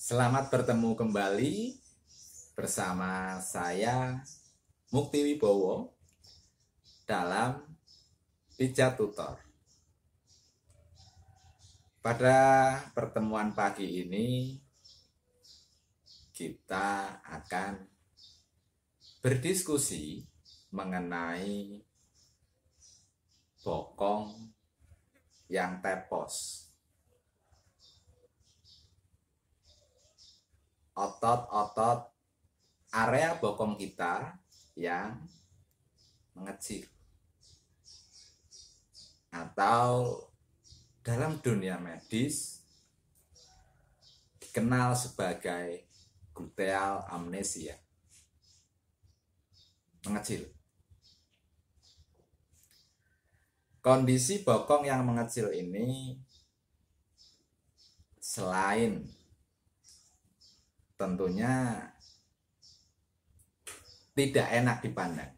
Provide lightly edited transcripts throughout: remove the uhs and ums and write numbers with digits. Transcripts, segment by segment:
Selamat bertemu kembali bersama saya Mukti Wibowo dalam Pijat Tutor. Pada pertemuan pagi ini kita akan berdiskusi mengenai bokong yang tepos. Otot-otot area bokong kita yang mengecil, atau dalam dunia medis dikenal sebagai gluteal amnesia, mengecil. Kondisi bokong yang mengecil ini selain tentunya tidak enak dipandang,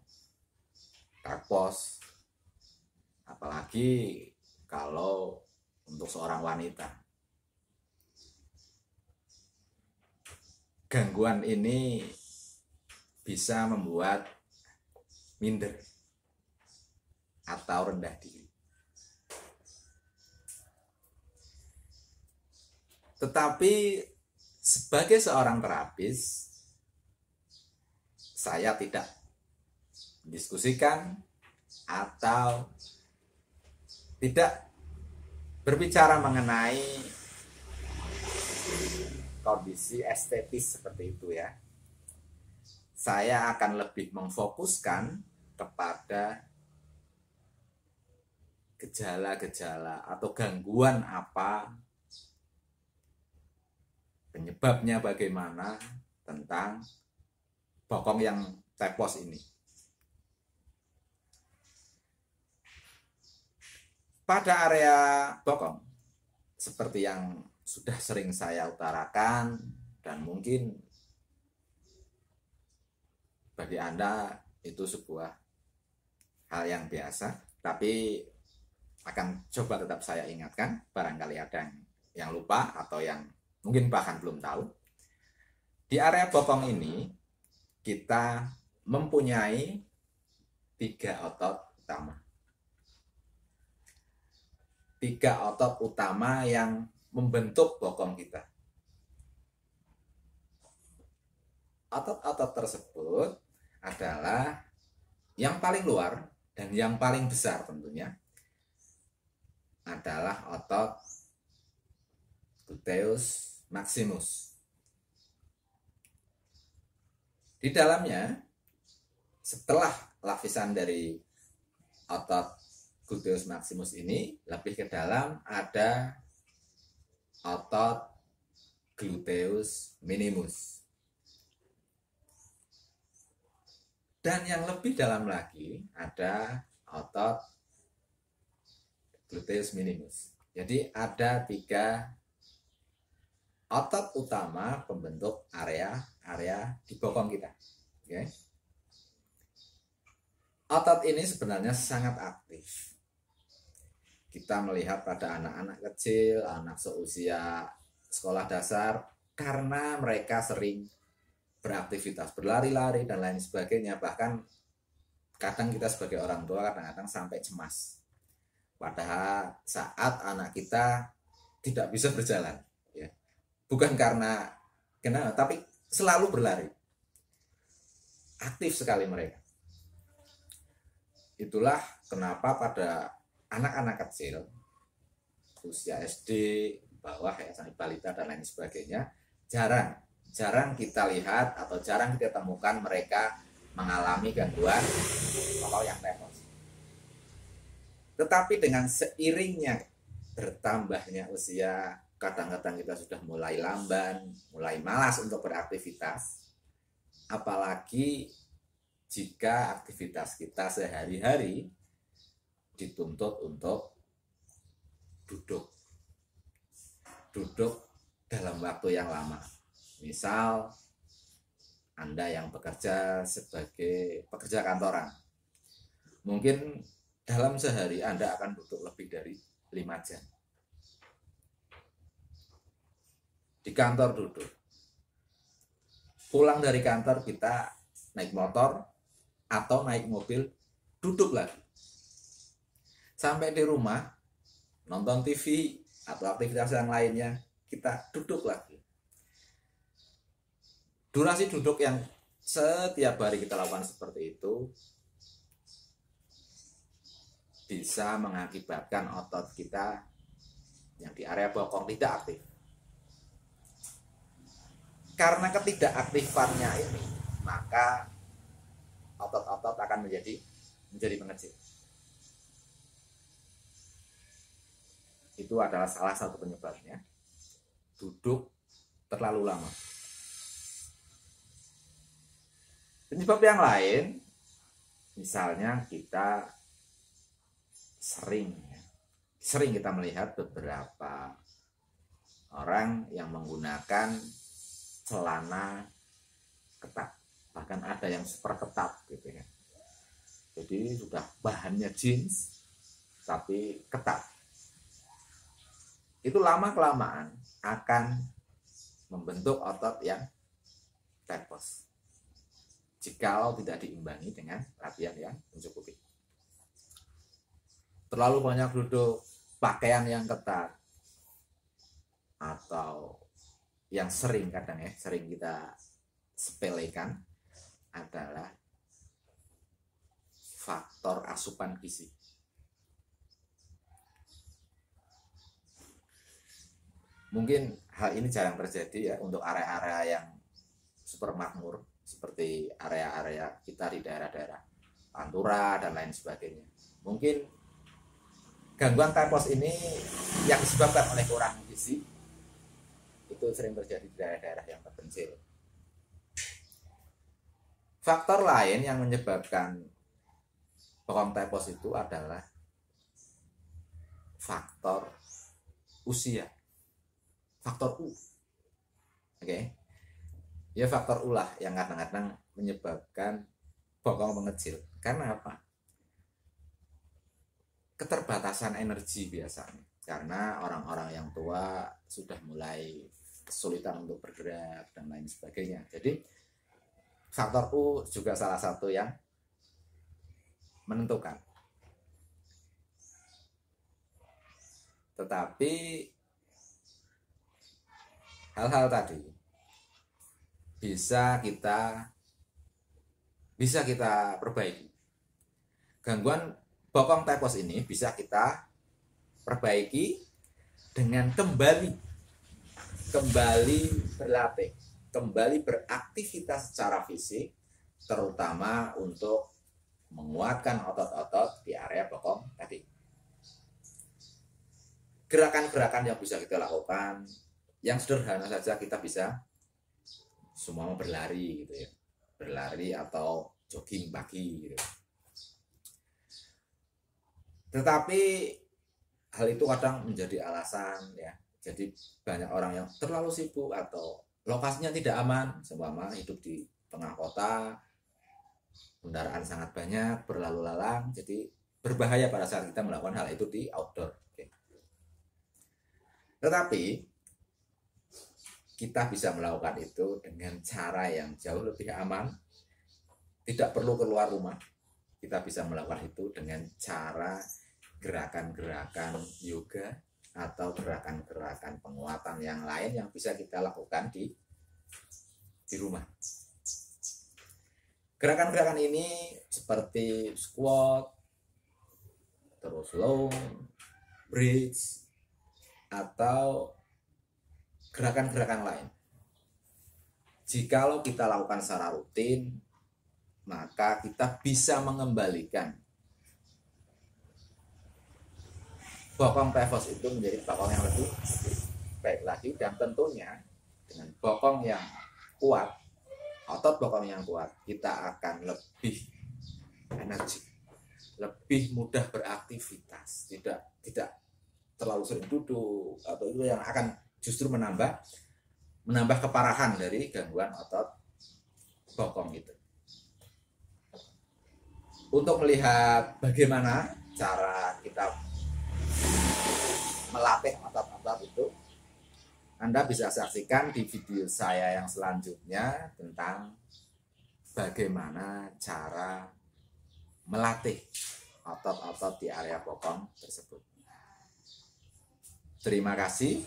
tepos, apalagi kalau untuk seorang wanita. Gangguan ini bisa membuat minder atau rendah diri. Tetapi sebagai seorang terapis, saya tidak mendiskusikan atau tidak berbicara mengenai kondisi estetis seperti itu ya. Saya akan lebih memfokuskan kepada gejala-gejala atau gangguan apa, penyebabnya bagaimana, tentang bokong yang tepos ini. Pada area bokong, seperti yang sudah sering saya utarakan, dan mungkin bagi Anda itu sebuah hal yang biasa, tapi akan coba tetap saya ingatkan, barangkali ada yang lupa atau yang mungkin bahkan belum tahu. Di area bokong ini kita mempunyai 3 otot utama. 3 otot utama yang membentuk bokong kita. Otot-otot tersebut adalah yang paling luar dan yang paling besar tentunya adalah otot gluteus maximus. Di dalamnya, setelah lapisan dari otot gluteus maximus ini, lebih ke dalam ada otot gluteus minimus. Dan yang lebih dalam lagi ada otot gluteus minimus. Jadi ada 3 otot utama pembentuk area di bokong kita. Oke. Otot ini sebenarnya sangat aktif. Kita melihat pada anak-anak kecil, anak seusia sekolah dasar, karena mereka sering beraktivitas, berlari-lari dan lain sebagainya. Bahkan kadang kita sebagai orang tua kadang-kadang sampai cemas pada saat anak kita tidak bisa berjalan, ya. Bukan karena kenapa, tapi selalu berlari. Aktif sekali mereka. Itulah kenapa pada anak-anak kecil, usia SD, bawah ya, sampai balita dan lain sebagainya, jarang kita lihat atau jarang kita temukan mereka mengalami gangguan bokong yang tepos. Tetapi dengan seiringnya bertambahnya usia, kadang-kadang kita sudah mulai lamban, mulai malas untuk beraktivitas, apalagi jika aktivitas kita sehari-hari dituntut untuk duduk dalam waktu yang lama. Misal Anda yang bekerja sebagai pekerja kantoran, mungkin dalam sehari Anda akan duduk lebih dari 5 jam. di kantor duduk, pulang dari kantor kita naik motor atau naik mobil, duduk lagi, sampai di rumah nonton TV atau aktivitas yang lainnya, kita duduk lagi. Durasi duduk yang setiap hari kita lakukan seperti itu bisa mengakibatkan otot kita yang di area bokong tidak aktif. Karena ketidakaktifannya ini, maka otot-otot akan menjadi mengecil. Itu adalah salah satu penyebabnya, duduk terlalu lama. Penyebab yang lain, misalnya kita sering kita melihat beberapa orang yang menggunakan celana ketat, bahkan ada yang super ketat gitu ya. Jadi sudah bahannya jeans tapi ketat. Itu lama kelamaan akan membentuk otot yang tepos, jikalau tidak diimbangi dengan latihan yang mencukupi. Terlalu banyak duduk, pakaian yang ketat, atau yang sering kita sepelekan adalah faktor asupan gizi. Mungkin hal ini jarang terjadi ya untuk area-area yang super makmur, seperti area-area kita di daerah-daerah Pantura dan lain sebagainya. Mungkin gangguan typhus ini yang disebabkan oleh kurang gizi itu sering terjadi di daerah-daerah yang terpencil. Faktor lain yang menyebabkan bokong typhus itu adalah faktor usia, faktor U. Oke. Ya, faktor U lah yang kadang-kadang menyebabkan bokong mengecil. Karena apa? Keterbatasan energi biasanya, karena orang-orang yang tua sudah mulai kesulitan untuk bergerak dan lain sebagainya. Jadi faktor U juga salah satu yang menentukan. Tetapi hal-hal tadi bisa kita perbaiki. Gangguan bokong typhus ini bisa kita perbaiki dengan kembali berlatih, kembali beraktivitas secara fisik, terutama untuk menguatkan otot-otot di area bokong tadi. Gerakan-gerakan yang bisa kita lakukan, yang sederhana saja, kita bisa semua berlari gitu ya, berlari atau jogging pagi gitu. Tetapi hal itu kadang menjadi alasan ya. Jadi banyak orang yang terlalu sibuk atau lokasinya tidak aman, seumpama hidup di tengah kota, kendaraan sangat banyak, berlalu lalang, jadi berbahaya pada saat kita melakukan hal itu di outdoor. Oke. Tetapi kita bisa melakukan itu dengan cara yang jauh lebih aman, tidak perlu keluar rumah. Kita bisa melakukan itu dengan cara gerakan-gerakan yoga atau gerakan-gerakan penguatan yang lain yang bisa kita lakukan di rumah. Gerakan-gerakan ini seperti squat, terus long, bridge, atau gerakan-gerakan lain. Jikalau kita lakukan secara rutin, maka kita bisa mengembalikan bokong typhus itu menjadi bokong yang lebih baik lagi, dan tentunya dengan bokong yang kuat, otot bokong yang kuat, kita akan lebih energi, lebih mudah beraktivitas, tidak terlalu sering duduk, atau itu yang akan justru menambah keparahan dari gangguan otot bokong itu. Untuk melihat bagaimana cara kita melatih otot-otot itu, Anda bisa saksikan di video saya yang selanjutnya tentang bagaimana cara melatih otot-otot di area bokong tersebut. Terima kasih.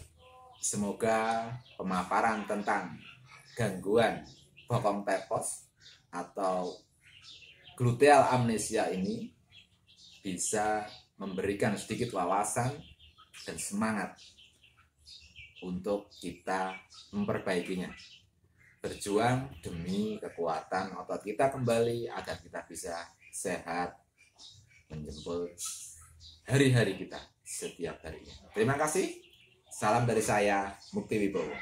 Semoga pemaparan tentang gangguan bokong tepos atau gluteal amnesia ini bisa memberikan sedikit wawasan dan semangat untuk kita memperbaikinya. Berjuang demi kekuatan otot kita kembali agar kita bisa sehat menjemput hari-hari kita setiap harinya. Terima kasih. Salam dari saya, Mukti Wibowo.